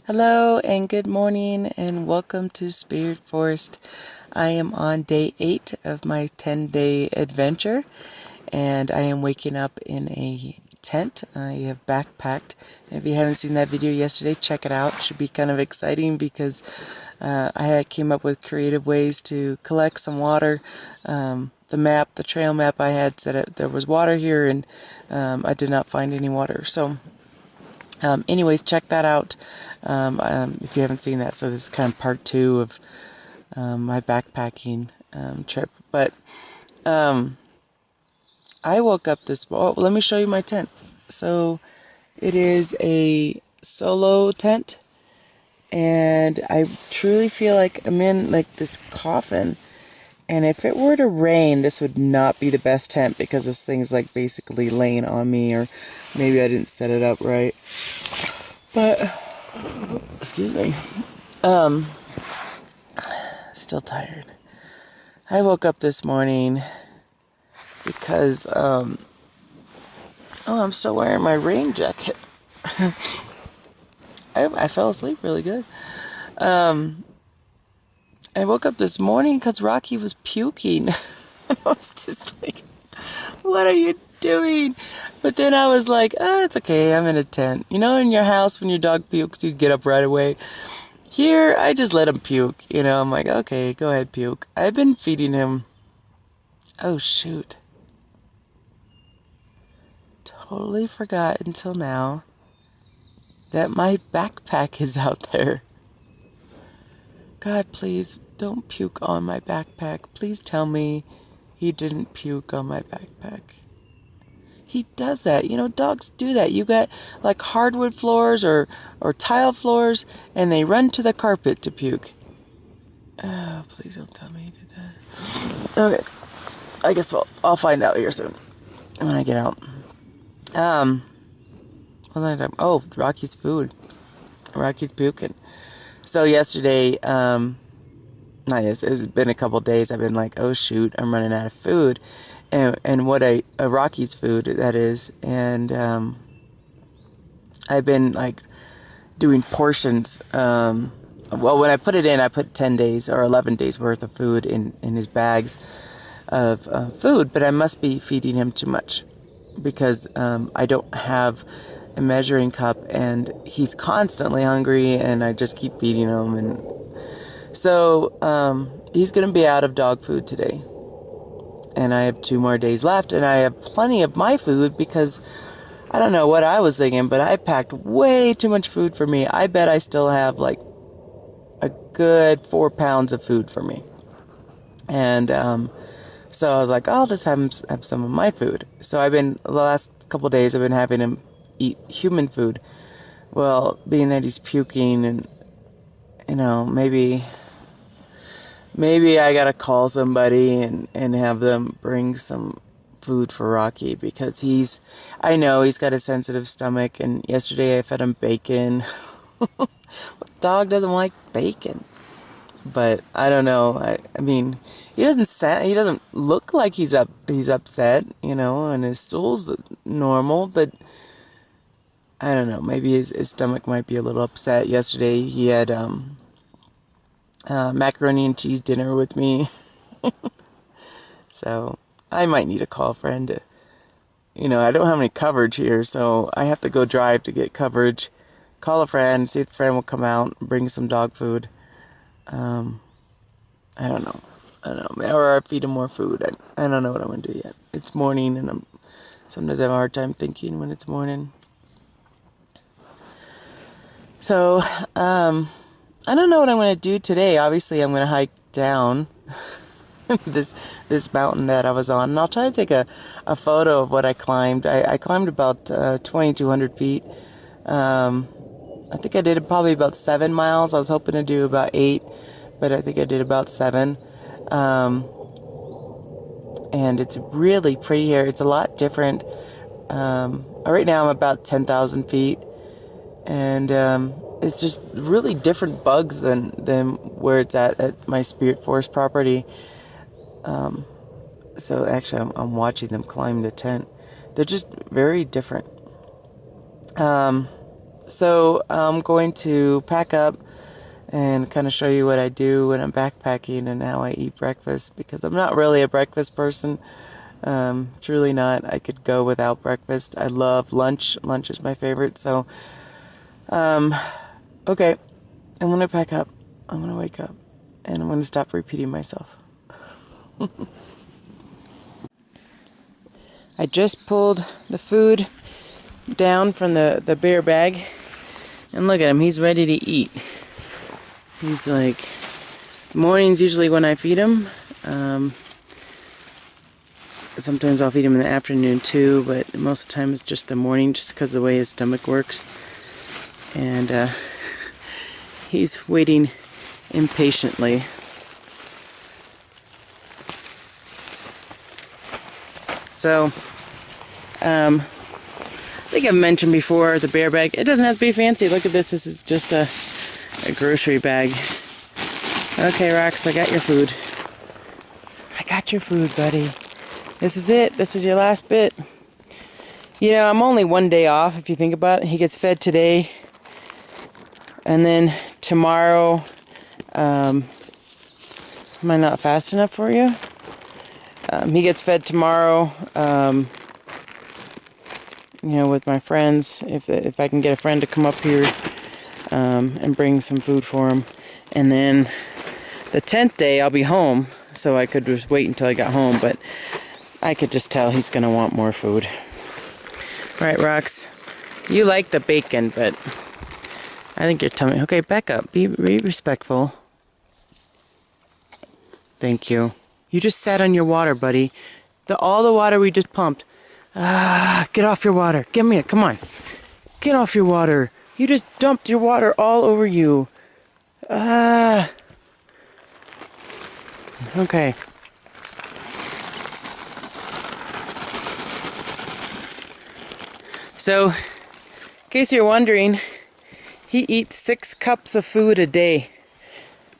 Hello and good morning and welcome to Spirit Forest. I am on day 8 of my 10-day adventure and I am waking up in a tent. I have backpacked. And if you haven't seen that video yesterday, check it out. It should be kind of exciting because I came up with creative ways to collect some water. The trail map I had said there was water here and I did not find any water. So anyways, check that out if you haven't seen that. So this is kind of part 2 of my backpacking trip. But I woke up let me show you my tent. So it is a solo tent, and I truly feel like I'm in like this coffin. And if it were to rain, this would not be the best tent because this thing's like basically laying on me, or maybe I didn't set it up right. But excuse me. Still tired. I woke up this morning because I'm still wearing my rain jacket. I fell asleep really good. I woke up this morning because Rocky was puking. I was just like, what are you doing? But then I was like, it's okay, I'm in a tent. You know, in your house when your dog pukes, you get up right away. Here, I just let him puke. You know, I'm like, okay, go ahead, puke. I've been feeding him. Oh, shoot. Totally forgot until now that my backpack is out there. God, please don't puke on my backpack. Please tell me he didn't puke on my backpack. He does that. You know, dogs do that. You got like hardwood floors or tile floors, and they run to the carpet to puke. Oh, please don't tell me he did that. Okay. I guess I'll find out here soon when I get out. Oh, Rocky's food. Rocky's puking. So yesterday, not yes, it's been a couple days. I've been like, oh shoot, I'm running out of food, and what a Rocky's food that is, and I've been like doing portions. Well, when I put it in, I put 10 days or 11 days worth of food in his bags of food, but I must be feeding him too much because I don't have a measuring cup, and he's constantly hungry, and I just keep feeding him, and so he's going to be out of dog food today, and I have 2 more days left, and I have plenty of my food because I don't know what I was thinking, but I packed way too much food for me. I bet I still have like a good 4 pounds of food for me, and so I was like, I'll just have some of my food. So the last couple days, I've been having him eat human food. Well, being that he's puking, and you know, maybe I gotta call somebody and have them bring some food for Rocky because I know he's got a sensitive stomach, and yesterday I fed him bacon. What dog doesn't like bacon? But I don't know. I mean, he doesn't look like he's upset, you know, and his stool's normal, but I don't know. Maybe his stomach might be a little upset. Yesterday he had macaroni and cheese dinner with me. So I might need to call a friend to, you know, I don't have any coverage here, so I have to go drive to get coverage. Call a friend, see if the friend will come out and bring some dog food. I don't know. Or I feed him more food. I don't know what I'm going to do yet. It's morning, and sometimes I have a hard time thinking when it's morning. So, I don't know what I'm going to do today. Obviously, I'm going to hike down this mountain that I was on, and I'll try to take a photo of what I climbed. I climbed about 2,200 feet. I think I did probably about 7 miles. I was hoping to do about 8, but I think I did about 7. And it's really pretty here. It's a lot different. Right now I'm about 10,000 feet, and it's just really different bugs than where it's at my Spirit Forest property. So actually I'm watching them climb the tent. They're just very different. So I'm going to pack up and kind of show you what I do when I'm backpacking and how I eat breakfast, because I'm not really a breakfast person. Truly not. I could go without breakfast. I love lunch. Lunch is my favorite. So, okay. I'm going to pack up. I'm going to wake up. And I'm going to stop repeating myself. I just pulled the food down from the bear bag. And look at him. He's ready to eat. He's like... Mornings usually when I feed him. Sometimes I'll feed him in the afternoon too, but most of the time it's just the morning, just because of the way his stomach works. And he's waiting impatiently. So, I think I've mentioned before the bear bag. It doesn't have to be fancy. Look at this. This is just a grocery bag. Okay, Rox, I got your food. I got your food, buddy. This is it. This is your last bit. You know, I'm only one day off, if you think about it. He gets fed today. And then tomorrow... am I not fast enough for you? He gets fed tomorrow, you know, with my friends. If I can get a friend to come up here and bring some food for him. And then the 10th day, I'll be home. So I could just wait until I got home, but... I could just tell he's going to want more food. Right, Rox? You like the bacon, but I think your tummy... Okay, back up. Be respectful. Thank you. You just sat on your water, buddy. All the water we just pumped. Get off your water. Give me it. Come on. Get off your water. You just dumped your water all over you. Okay. So, in case you're wondering, he eats 6 cups of food a day.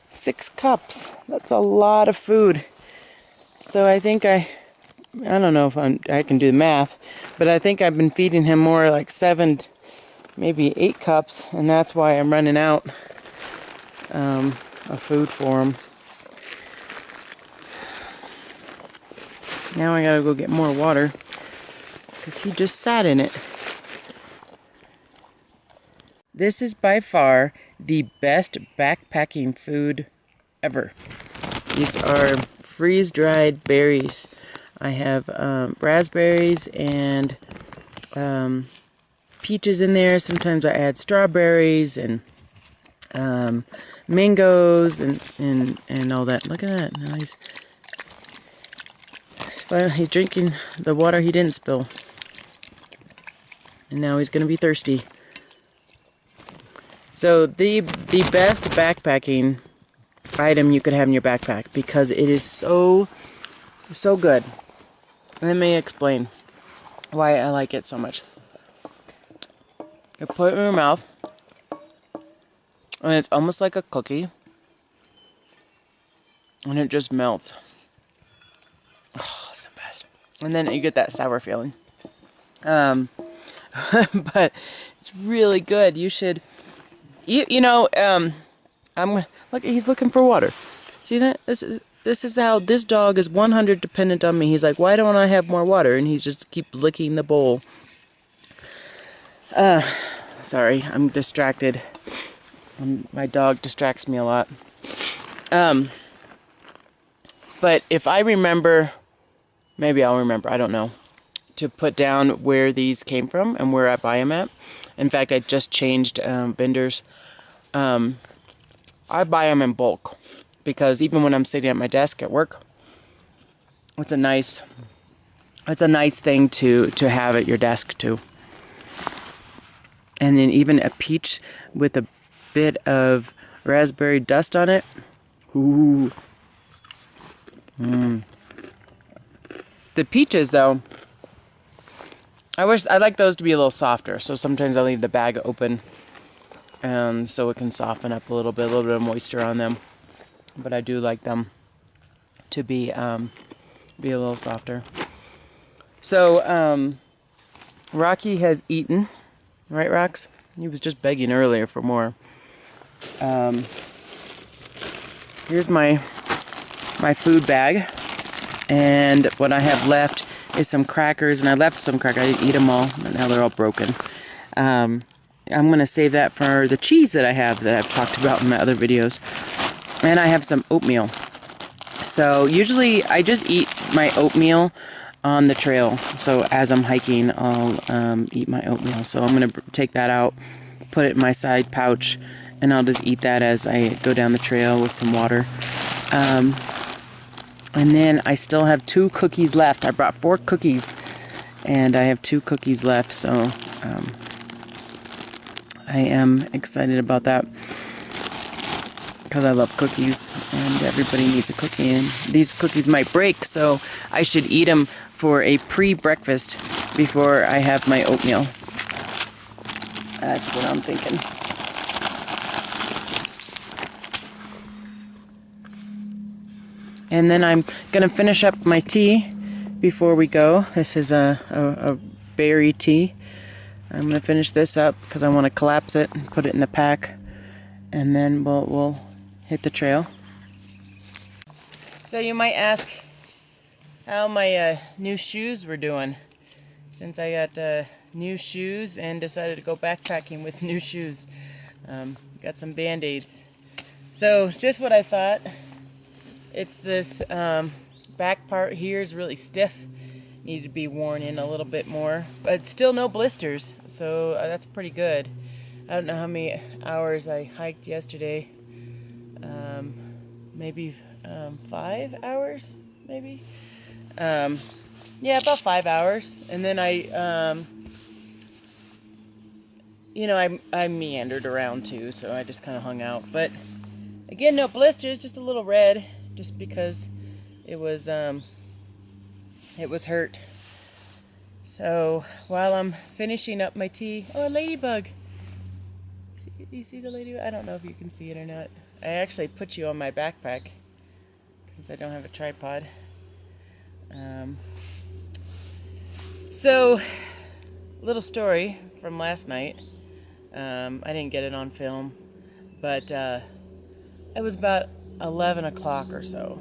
6 cups. That's a lot of food. So I think I don't know if I can do the math, but I think I've been feeding him more like 7, maybe 8 cups, and that's why I'm running out of food for him. Now I gotta go get more water, because he just sat in it. This is by far the best backpacking food ever. These are freeze-dried berries. I have raspberries and peaches in there. Sometimes I add strawberries and mangoes and all that. Look at that. Now he's finally drinking the water he didn't spill. And now he's going to be thirsty. So the best backpacking item you could have in your backpack, because it is so good. Let me explain why I like it so much. You put it in your mouth, and it's almost like a cookie, and it just melts. Oh, it's the best. And then you get that sour feeling. But it's really good. You should... You know, look, he's looking for water. See that? This is how this dog is 100% dependent on me. He's like, why don't I have more water? And he's just keep licking the bowl. Sorry, I'm distracted. My dog distracts me a lot. But if I remember, maybe I'll remember, I don't know, to put down where these came from and where I buy them at. In fact, I just changed vendors. I buy them in bulk, because even when I'm sitting at my desk at work, it's a nice thing to have at your desk too. And then even a peach with a bit of raspberry dust on it. Ooh. The peaches though, I'd like those to be a little softer, so sometimes I leave the bag open so it can soften up a little bit of moisture on them. But I do like them to be a little softer. So Rocky has eaten, right, Rox? He was just begging earlier for more. Here's my food bag, and what I have left is some crackers, and I left some crackers. I didn't eat them all, but now they're all broken. I'm going to save that for the cheese that I have that I've talked about in my other videos. And I have some oatmeal. So usually I just eat my oatmeal on the trail. So as I'm hiking, I'll eat my oatmeal. So I'm going to take that out, put it in my side pouch, and I'll just eat that as I go down the trail with some water. And then I still have 2 cookies left. I brought 4 cookies, and I have 2 cookies left. So I am excited about that, because I love cookies, and everybody needs a cookie, and these cookies might break, so I should eat them for a pre-breakfast before I have my oatmeal. That's what I'm thinking. And then I'm going to finish up my tea before we go. This is a berry tea. I'm going to finish this up because I want to collapse it and put it in the pack, and then we'll hit the trail. So you might ask how my new shoes were doing, since I got new shoes and decided to go backpacking with new shoes. Got some band-aids. So just what I thought. It's this back part here is really stiff. Needed to be worn in a little bit more, but still no blisters, so that's pretty good. I don't know how many hours I hiked yesterday. Maybe 5 hours, maybe. Yeah, about 5 hours. And then I meandered around too, so I just kind of hung out. But again, no blisters, just a little red, just because it was hurt. So while I'm finishing up my tea, oh, a ladybug. You see the ladybug? I don't know if you can see it or not. I actually put you on my backpack since I don't have a tripod. So, little story from last night. I didn't get it on film, but it was about 11 o'clock or so.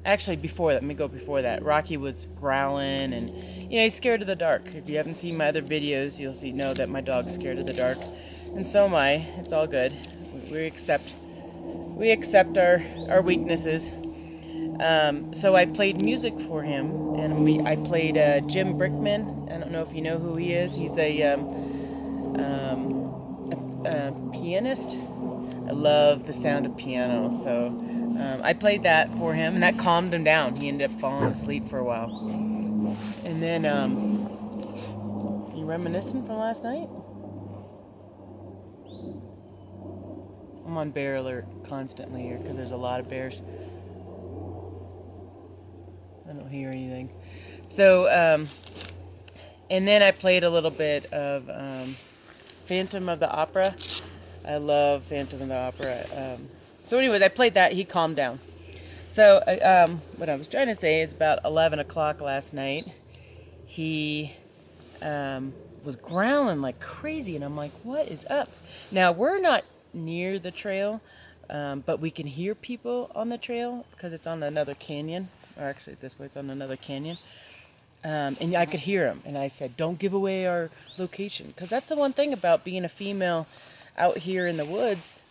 Actually, before that, let me go before that. Rocky was growling, and he's scared of the dark. If you haven't seen my other videos, you'll know that my dog's scared of the dark, and so am I. It's all good. We accept our weaknesses. So I played music for him, and I played Jim Brickman. I don't know if you know who he is. He's a pianist. I love the sound of piano, so I played that for him, and that calmed him down. He ended up falling asleep for a while. And then, you reminiscing from last night? I'm on bear alert constantly here because there's a lot of bears. I don't hear anything. So, and then I played a little bit of Phantom of the Opera. I love Phantom of the Opera. So anyways, I played that. He calmed down. So what I was trying to say is about 11 o'clock last night, he was growling like crazy, and I'm like, what is up? Now, we're not near the trail, but we can hear people on the trail because it's on another canyon. Or actually, this way, it's on another canyon. And I could hear him, and I said, don't give away our location, because that's the one thing about being a female out here in the woods.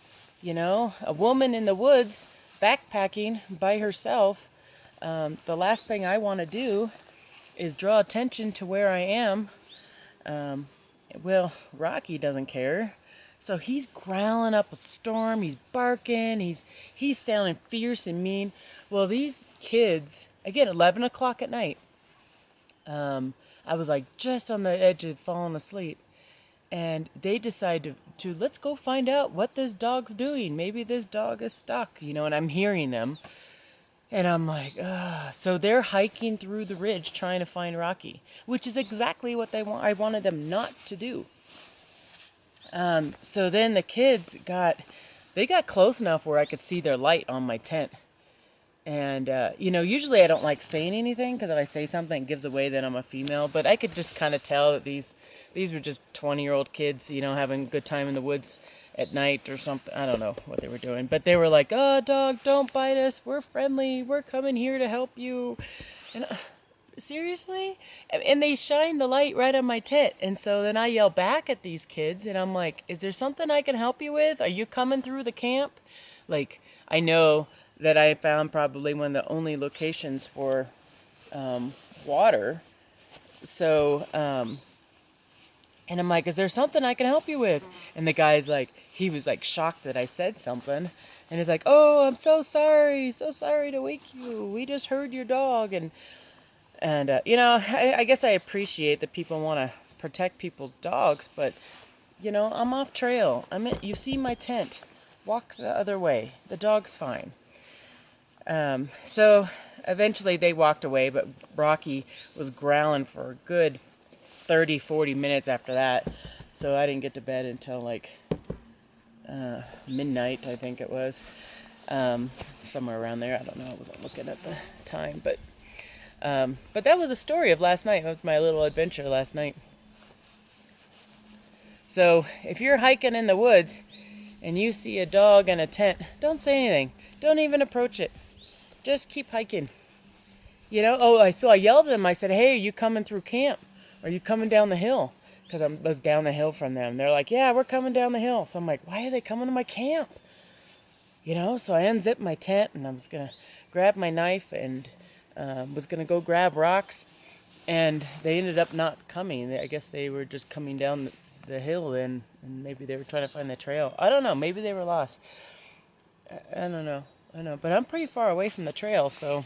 A woman in the woods backpacking by herself. The last thing I want to do is draw attention to where I am. Well, Rocky doesn't care. So he's growling up a storm, he's barking, he's sounding fierce and mean. Well, these kids, again, 11 o'clock at night, I was like just on the edge of falling asleep. And they decide to let's go find out what this dog's doing. Maybe this dog is stuck, and I'm hearing them. And I'm like, ugh. So they're hiking through the ridge trying to find Rocky, which is exactly what I wanted them not to do. So then the kids got close enough where I could see their light on my tent. And, you know, usually I don't like saying anything because if I say something, it gives away that I'm a female. But I could just kind of tell that these were just 20-year-old kids, you know, having a good time in the woods at night or something. I don't know what they were doing. But they were like, oh, dog, don't bite us. We're friendly. We're coming here to help you. And seriously? And they shine the light right on my tit. And so then I yell back at these kids. And I'm like, is there something I can help you with? Are you coming through the camp? Like, I know that I found probably one of the only locations for water. So, and I'm like, is there something I can help you with? And the guy's like, he was like shocked that I said something. And he's like, oh, I'm so sorry to wake you. We just heard your dog. And you know, I guess I appreciate that people want to protect people's dogs, but, you know, I'm off trail. You see my tent. Walk the other way. The dog's fine. So eventually they walked away, but Rocky was growling for a good 30, 40 minutes after that. So I didn't get to bed until like midnight, I think it was. Somewhere around there. I don't know. I wasn't looking at the time, but that was a story of last night. That was my little adventure last night. So if you're hiking in the woods and you see a dog in a tent, don't say anything. Don't even approach it. Just keep hiking. You know, so I yelled at them. I said, hey, are you coming through camp? Are you coming down the hill? Because I was down the hill from them. They're like, yeah, we're coming down the hill. So I'm like, why are they coming to my camp? You know, so I unzipped my tent and I was going to grab my knife and was going to go grab rocks. And they ended up not coming. I guess they were just coming down the hill then. And maybe they were trying to find the trail. I don't know. Maybe they were lost. I don't know. I know, but I'm pretty far away from the trail, so.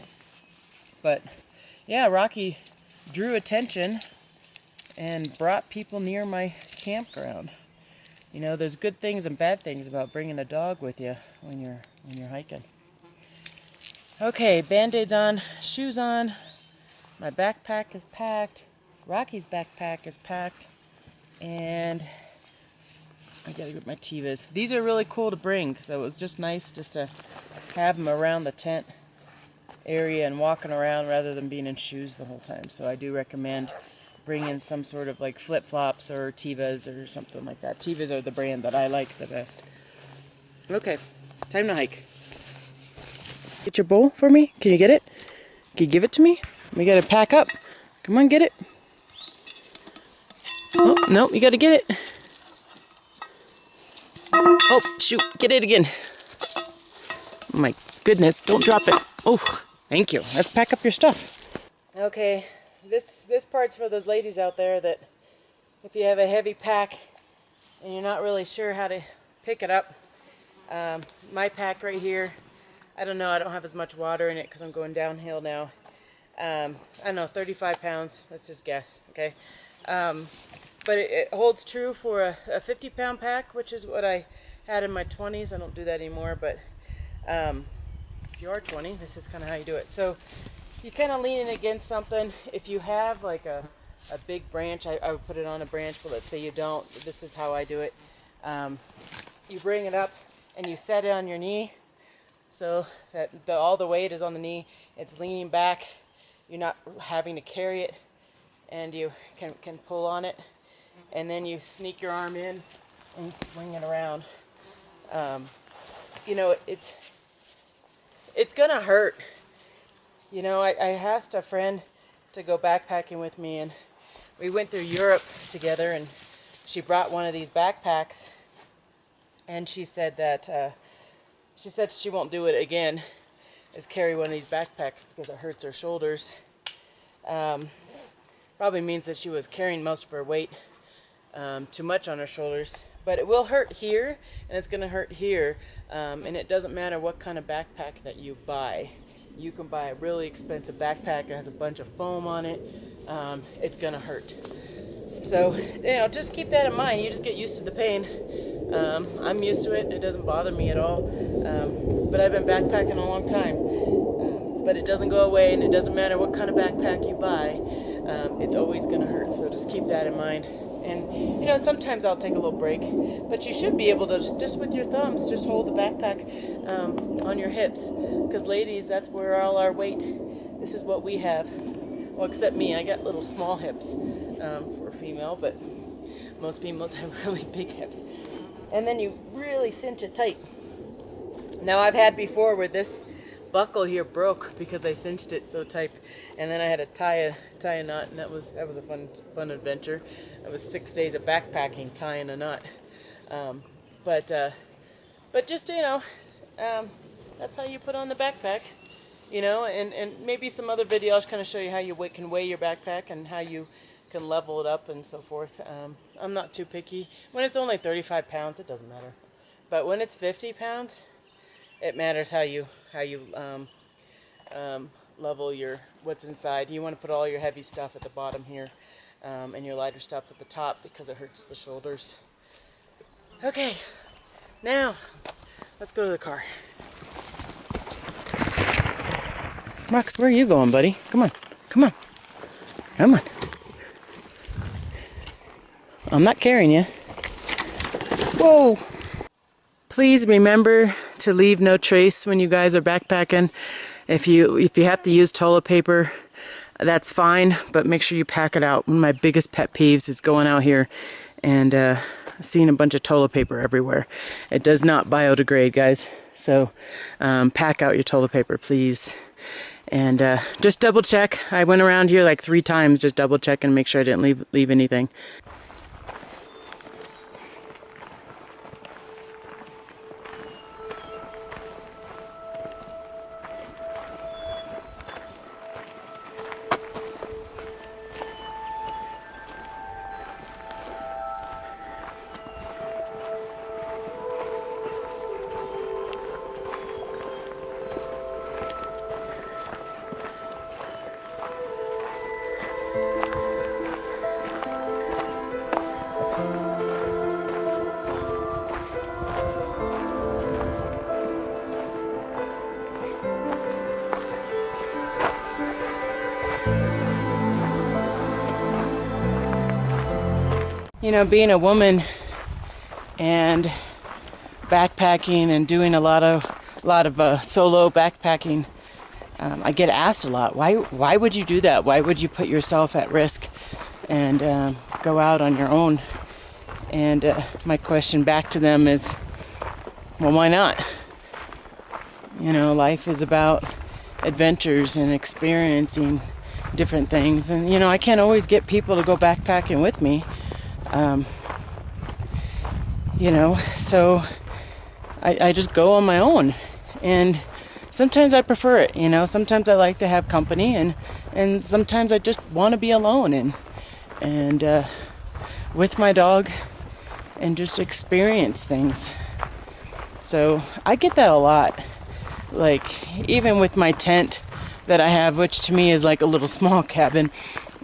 But yeah, Rocky drew attention and brought people near my campground. You know, there's good things and bad things about bringing a dog with you when you're hiking. Okay, Band-Aids on, shoes on. My backpack is packed. Rocky's backpack is packed, and I gotta get my Tevas. These are really cool to bring because it was just nice just to have them around the tent area and walking around rather than being in shoes the whole time. So I do recommend bringing some sort of like flip-flops or Tevas or something like that. Tevas are the brand that I like the best. Okay, time to hike. Get your bowl for me? Can you get it? Can you give it to me? We gotta pack up. Come on, get it. Oh, no, you gotta get it. Oh, shoot, get it again. Oh my goodness, don't drop it. Oh, thank you. Let's pack up your stuff. Okay, this part's for those ladies out there that if you have a heavy pack and you're not really sure how to pick it up. My pack right here, I don't know, I don't have as much water in it because I'm going downhill now. I don't know, 35 pounds, let's just guess, okay? But it holds true for a 50-pound pack, which is what I had in my 20s. I don't do that anymore, but if you are 20, this is kind of how you do it. So you kind of lean it against something. If you have like a big branch, I would put it on a branch, but let's say you don't. This is how I do it. You bring it up and you set it on your knee so that all the weight is on the knee. It's leaning back. You're not having to carry it, and you can pull on it. And then you sneak your arm in and swing it around. You know, it's gonna hurt. You know, I asked a friend to go backpacking with me, and we went through Europe together, and she brought one of these backpacks, and she said that she won't do it again, is carry one of these backpacks because it hurts her shoulders. Probably means that she was carrying most of her weight too much on her shoulders, but it will hurt here and it's gonna hurt here, and it doesn't matter what kind of backpack that you buy. You can buy a really expensive backpack that has a bunch of foam on it. It's gonna hurt. So, you know, just keep that in mind. You just get used to the pain. I'm used to it. It doesn't bother me at all. But I've been backpacking a long time. But it doesn't go away, and it doesn't matter what kind of backpack you buy. It's always gonna hurt. So just keep that in mind. And you know, sometimes I'll take a little break, but you should be able to just with your thumbs, just hold the backpack on your hips, because ladies, that's where all our weight. This is what we have. Well, except me, I got little small hips for a female, but most females have really big hips. And then you really cinch it tight. Now I've had before where this buckle here broke because I cinched it so tight, and then I had to tie a knot, and that was a fun adventure. It was 6 days of backpacking tying a knot. But just that's how you put on the backpack. You know, and maybe some other videos kind of show you how you can weigh your backpack and how you can level it up and so forth. I'm not too picky. When it's only 35 pounds, it doesn't matter. But when it's 50 pounds, it matters how you level your what's inside. You want to put all your heavy stuff at the bottom here, and your lighter stuff at the top because it hurts the shoulders. Okay, now let's go to the car. Max, where are you going, buddy? Come on, come on, come on. I'm not carrying you. Whoa! Please remember to leave no trace when you guys are backpacking. If you have to use toilet paper, that's fine, but make sure you pack it out. One of my biggest pet peeves is going out here and seeing a bunch of toilet paper everywhere. It does not biodegrade, guys. So pack out your toilet paper, please. And just double check. I went around here like 3 times, just double check and make sure I didn't leave anything. You know, being a woman and backpacking and doing a lot of solo backpacking, I get asked a lot, why would you do that? Why would you put yourself at risk and go out on your own? And my question back to them is, well, why not? You know, life is about adventures and experiencing different things. And, you know, I can't always get people to go backpacking with me. You know, so I just go on my own, and sometimes I prefer it. You know, sometimes I like to have company, and sometimes I just want to be alone and with my dog and just experience things. So I get that a lot. Like, even with my tent that I have, which to me is like a little small cabin.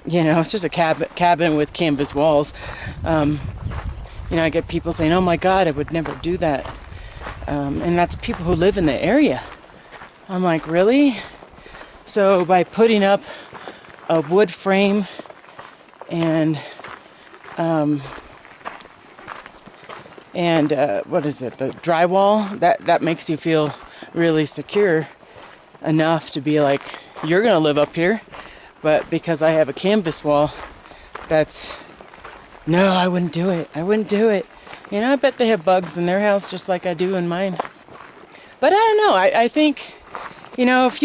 You know, it's just a cabin with canvas walls. You know, I get people saying, oh my God, I would never do that. And that's people who live in the area. I'm like, really? So by putting up a wood frame and what is it, the drywall, that makes you feel really secure enough to be like, you're gonna live up here. But because I have a canvas wall, no, I wouldn't do it. I wouldn't do it. You know, I bet they have bugs in their house just like I do in mine. But I don't know. I think, you know, if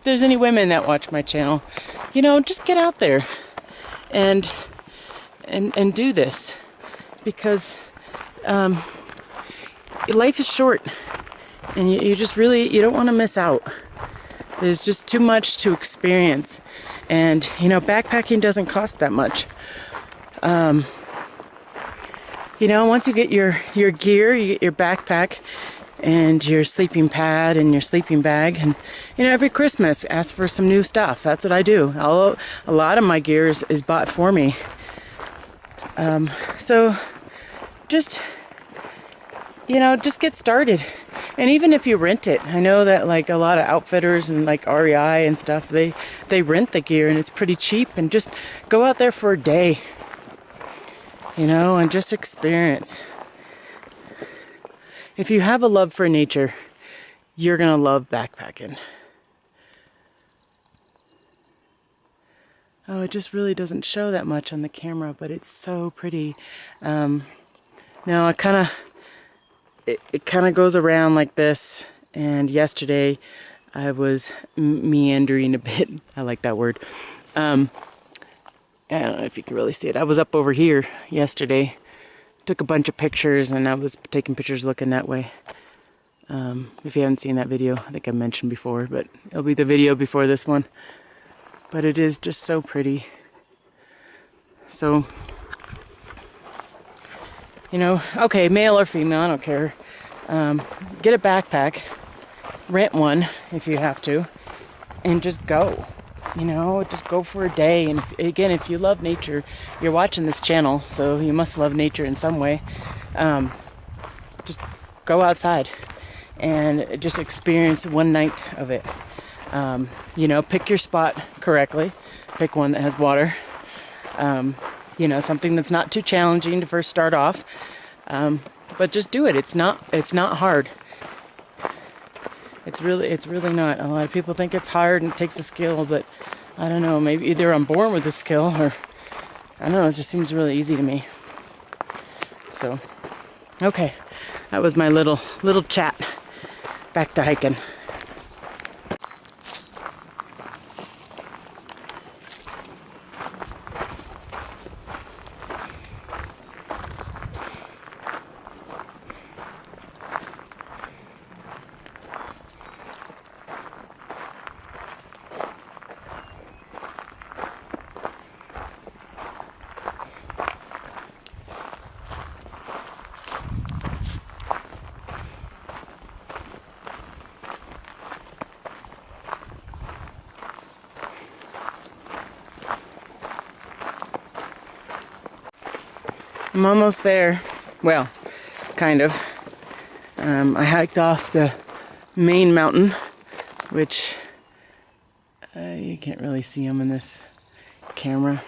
there's any women that watch my channel, you know, just get out there and do this, because life is short, and you just really, you don't want to miss out. There's just too much to experience. And, you know, backpacking doesn't cost that much. You know, once you get your gear, you get your backpack and your sleeping pad and your sleeping bag, and, you know, every Christmas ask for some new stuff. That's what I do. A lot of my gear is bought for me. So just, you know, just get started. And even if you rent it, I know that like a lot of outfitters and like REI and stuff, they rent the gear and it's pretty cheap, and just go out there for a day you know, and just experience. If you have a love for nature, you're gonna love backpacking. Oh, it just really doesn't show that much on the camera, but it's so pretty. Now it kind of goes around like this, and yesterday I was meandering a bit. I like that word. I don't know if you can really see it. I was up over here yesterday, took a bunch of pictures, and I was taking pictures looking that way. If you haven't seen that video, I think I mentioned before, but it'll be the video before this one. But it is just so pretty. So, you know, okay, male or female, I don't care. Get a backpack, rent one if you have to, and just go. You know, just go for a day. And again, if you love nature, you're watching this channel, so you must love nature in some way. Just go outside and just experience one night of it. You know, pick your spot correctly. Pick one that has water. You know, something that's not too challenging to first start off. But just do it. It's not hard. It's really not. A lot of people think it's hard and it takes a skill, but I don't know, maybe either I'm born with a skill or I don't know, it just seems really easy to me. So, okay. That was my little chat. Back to hiking. I'm almost there. Well, kind of. I hiked off the main mountain, which you can't really see them in this camera,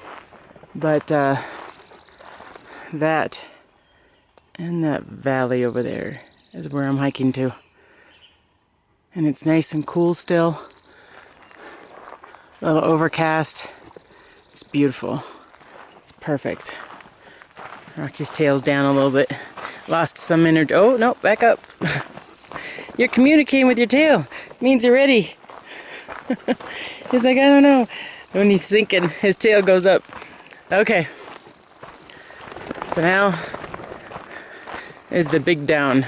but that and that valley over there is where I'm hiking to. And it's nice and cool still. A little overcast. It's beautiful. It's perfect. Rocky's tail's down a little bit. Lost some energy. Oh, no, back up. You're communicating with your tail. Means you're ready. He's like, I don't know. When he's thinking, his tail goes up. Okay. So now is the big down.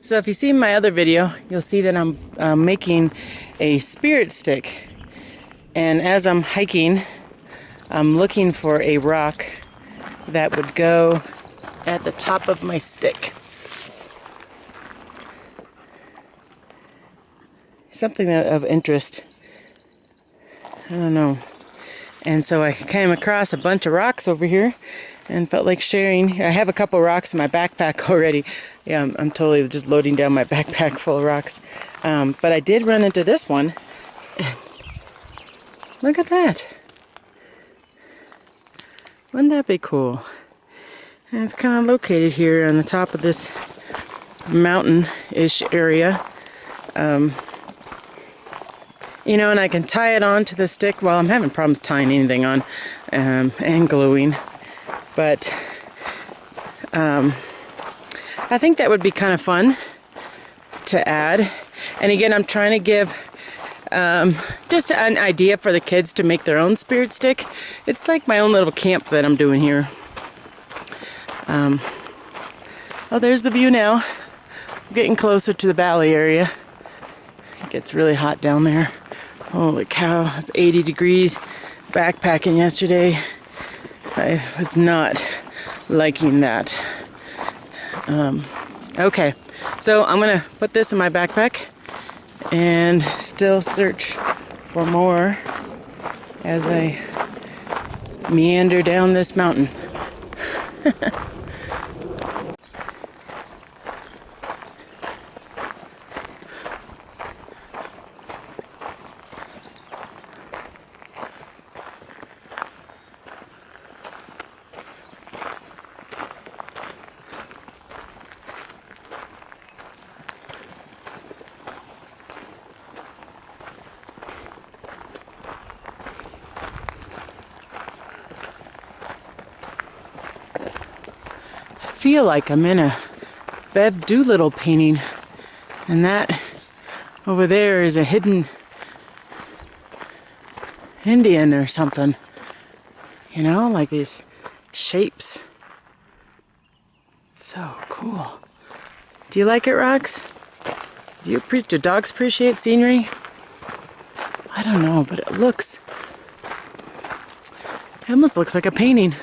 So if you see my other video, you'll see that I'm making a spirit stick. And as I'm hiking, I'm looking for a rock that would go at the top of my stick. Something of interest. I don't know. And so I came across a bunch of rocks over here and felt like sharing. I have a couple rocks in my backpack already. Yeah, I'm totally just loading down my backpack full of rocks. But I did run into this one. Look at that. Wouldn't that be cool? And it's kind of located here on the top of this mountain-ish area. You know, and I can tie it onto the stick. Well, I'm having problems tying anything on and gluing. But I think that would be kind of fun to add. And again, I'm trying to give just an idea for the kids to make their own spirit stick. It's like my own little camp that I'm doing here. Oh, there's the view now. I'm getting closer to the valley area. It gets really hot down there. Holy cow, it's 80 degrees. Backpacking yesterday. I was not liking that. Okay, so I'm gonna put this in my backpack and still search for more as I meander down this mountain. feel like I'm in a Bev Doolittle painting. And that over there is a hidden Indian or something. You know, like these shapes. So cool. Do you like it, Rox? Do dogs appreciate scenery? I don't know, but it almost looks like a painting.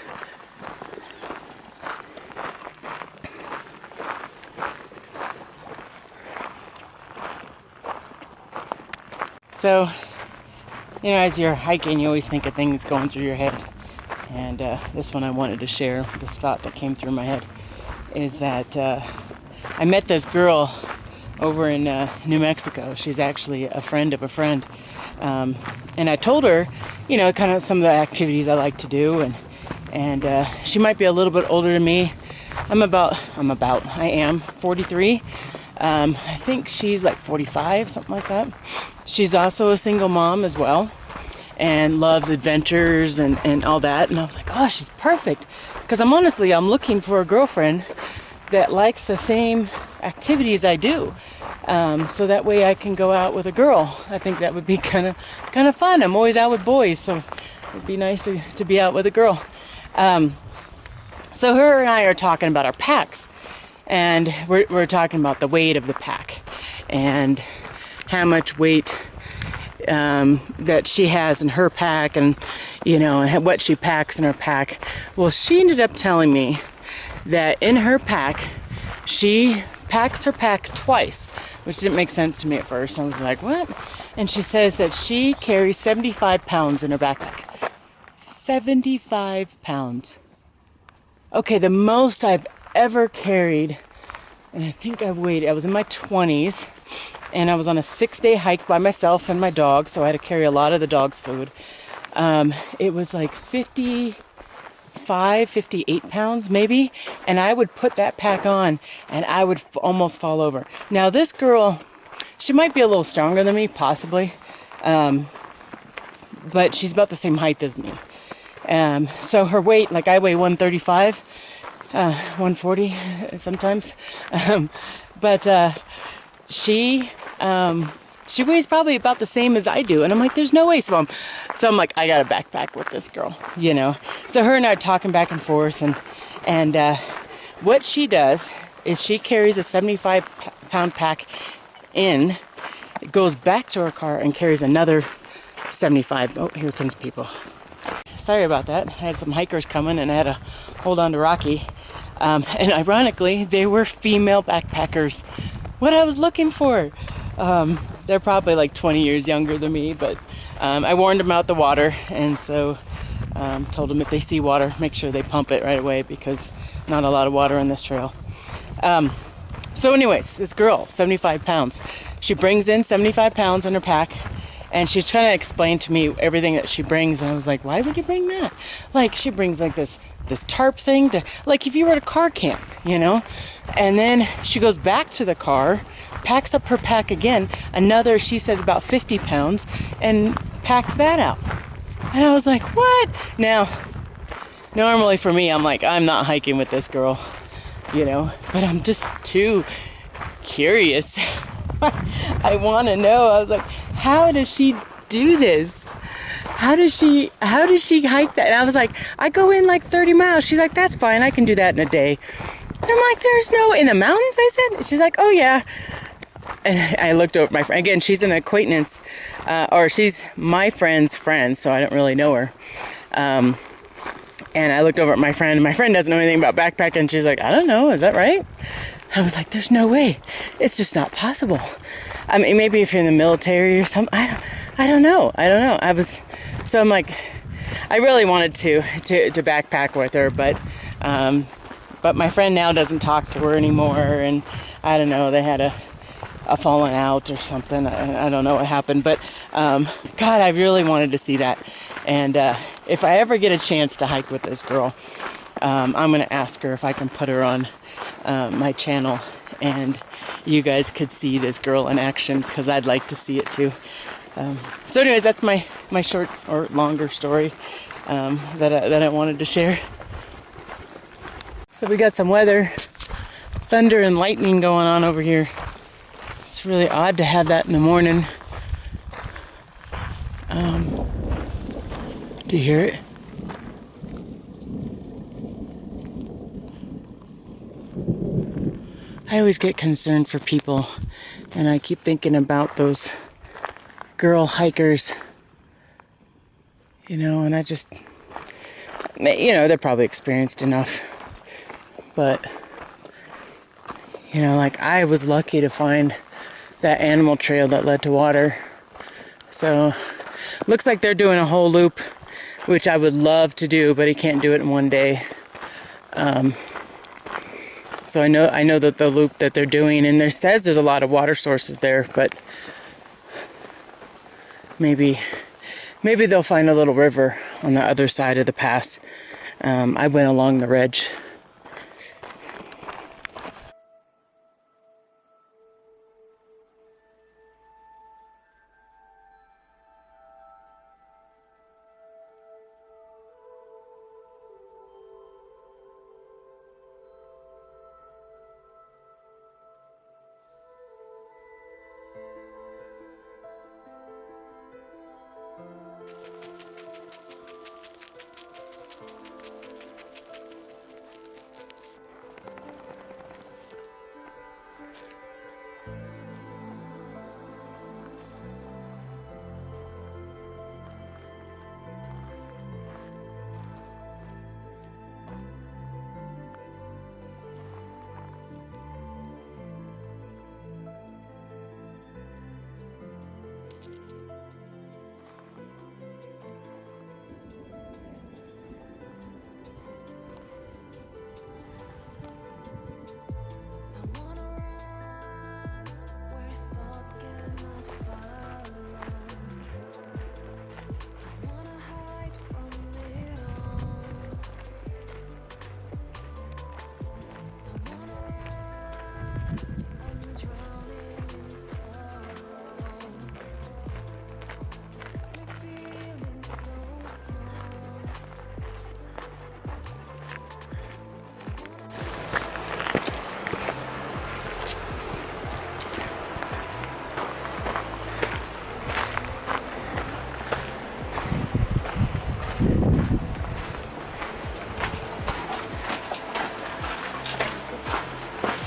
So, you know, as you're hiking, you always think of things going through your head. And this one I wanted to share, this thought that came through my head, is that I met this girl over in New Mexico. She's actually a friend of a friend. And I told her, you know, kind of some of the activities I like to do. And she might be a little bit older than me. I am 43. I think she's like 45, something like that. She's also a single mom as well and loves adventures and all that. And I was like, oh, she's perfect. Because I'm looking for a girlfriend that likes the same activities I do. So that way I can go out with a girl. I think that would be kind of fun. I'm always out with boys, so it'd be nice to be out with a girl. So her and I are talking about our packs. And we're talking about the weight of the pack and how much weight that she has in her pack, and you know, and what she packs in her pack. Well, she ended up telling me that in her pack she packs her pack twice, which didn't make sense to me at first. I was like, what? And she says that she carries 75 pounds in her backpack. 75 pounds. Okay, the most I've ever carried, and I think I was in my 20s, and I was on a 6-day hike by myself and my dog, so I had to carry a lot of the dog's food. It was like 55, 58 pounds maybe, and I would put that pack on and I would almost fall over. Now this girl, she might be a little stronger than me, possibly, but she's about the same height as me. So her weight, like I weigh 135, 140 sometimes, but she weighs probably about the same as I do, and I'm like, there's no way. So I'm like, I got a backpack with this girl, you know. So her and I are talking back and forth, and what she does is she carries a 75-pound pack in, goes back to her car, and carries another 75. Oh, here comes people. Sorry about that. I had some hikers coming, and I had to hold on to Rocky. And ironically, they were female backpackers. What I was looking for. They're probably like 20 years younger than me, but I warned them out the water, and so told them if they see water, make sure they pump it right away, because not a lot of water on this trail. So anyways, this girl, 75 pounds. She brings in 75 pounds in her pack, and she's trying to explain to me everything that she brings, and I was like, why would you bring that? Like, she brings like this tarp thing to, like if you were at a car camp, you know? And then she goes back to the car, packs up her pack again, another, she says about 50 pounds, and packs that out. And I was like, what? Now, normally for me, I'm like, I'm not hiking with this girl, you know? But I'm just too curious. I want to know. I was like, how does she do this? How does she hike that? And I was like, I go in like 30 miles. She's like, that's fine. I can do that in a day. I'm like, there's no, in the mountains, I said? She's like, oh yeah. And I looked over at my friend. Again, she's an acquaintance, or she's my friend's friend, so I don't really know her. And I looked over at my friend, and my friend doesn't know anything about backpacking. And she's like, I don't know. Is that right? I was like, there's no way. It's just not possible. I mean, maybe if you're in the military or something. I don't know. So I'm like, I really wanted to backpack with her, but my friend now doesn't talk to her anymore, and I don't know, they had a falling out or something. I don't know what happened, but God, I really wanted to see that. And if I ever get a chance to hike with this girl, I'm going to ask her if I can put her on my channel, and you guys could see this girl in action, because I'd like to see it too. So anyways, that's my short or longer story that I wanted to share. So we got some weather, thunder and lightning going on over here. It's really odd to have that in the morning. Do you hear it? I always get concerned for people, and I keep thinking about those girl hikers, you know, and I just, you know, they're probably experienced enough, but, you know, like I was lucky to find that animal trail that led to water. So, looks like they're doing a whole loop, which I would love to do, but he can't do it in one day. So I know that the loop that they're doing, and there says there's a lot of water sources there, but maybe they'll find a little river on the other side of the pass. I went along the ridge.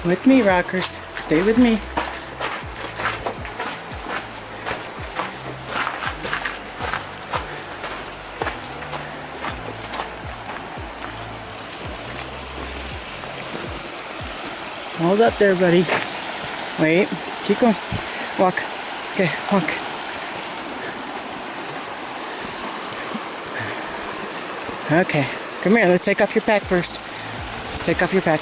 With me, rockers. Stay with me. Hold up there, buddy. Wait. Keep going. Walk. Okay, walk. Okay. Come here. Let's take off your pack first. Let's take off your pack.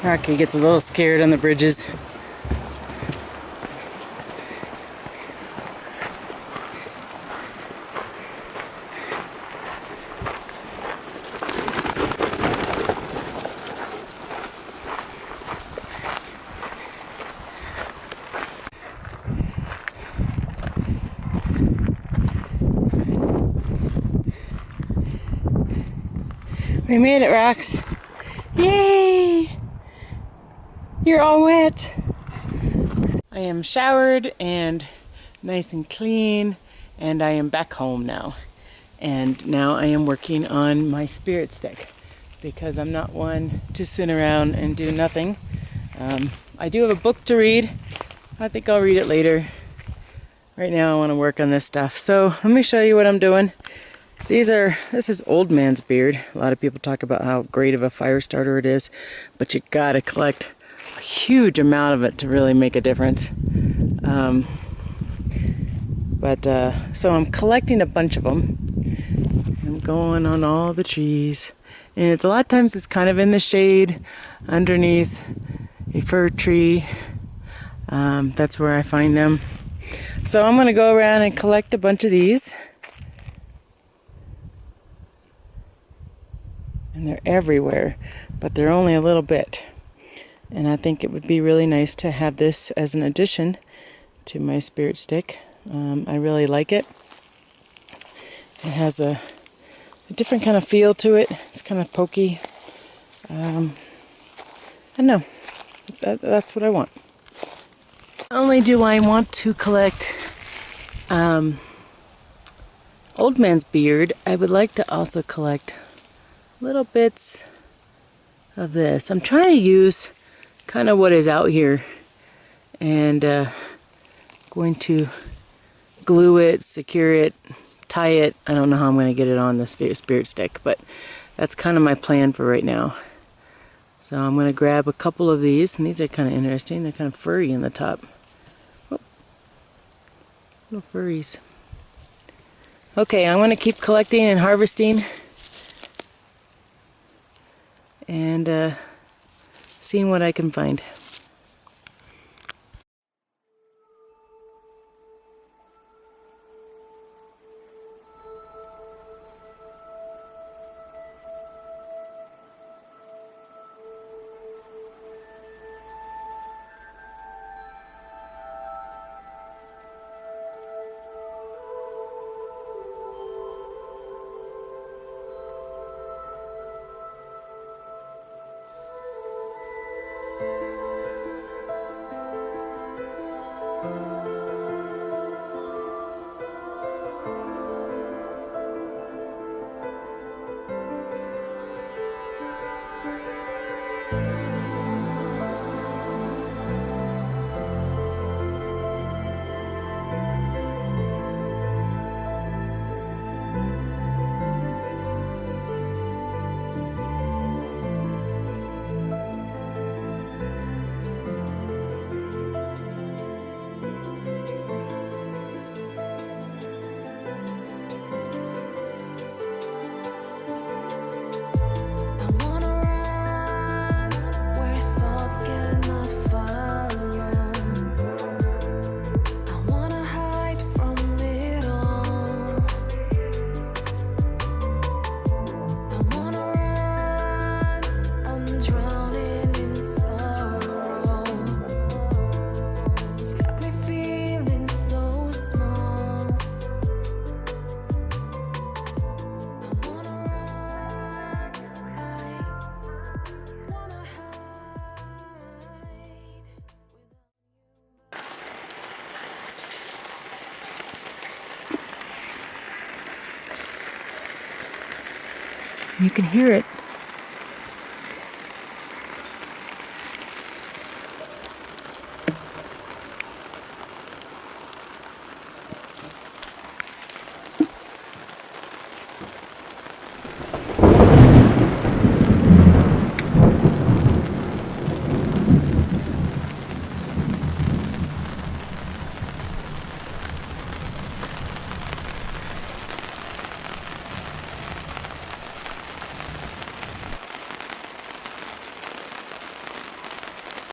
Rocky gets a little scared on the bridges. We made it, Rox. Yay! You're all wet. I am showered and nice and clean, and I am back home now. And now I am working on my spirit stick because I'm not one to sit around and do nothing. I do have a book to read. I think I'll read it later. Right now I want to work on this stuff. So let me show you what I'm doing. This is old man's beard. A lot of people talk about how great of a fire starter it is, but you gotta collect a huge amount of it to really make a difference. So I'm collecting a bunch of them. I'm going on all the trees, and a lot of times it's kind of in the shade underneath a fir tree. That's where I find them. So I'm going to go around and collect a bunch of these. And they're everywhere, but they're only a little bit. And I think it would be really nice to have this as an addition to my spirit stick. I really like it. It has a different kind of feel to it. It's kind of pokey. I don't know. That's what I want. Not only do I want to collect old man's beard, I would like to also collect little bits of this. I'm trying to use kind of what is out here, and going to glue it, secure it, tie it. I don't know how I'm going to get it on the spirit stick, but that's kind of my plan for right now. So I'm going to grab a couple of these, and these are kind of interesting. They're kind of furry in the top. Oh, little furries. Okay, I'm going to keep collecting and harvesting and seeing what I can find. You can hear it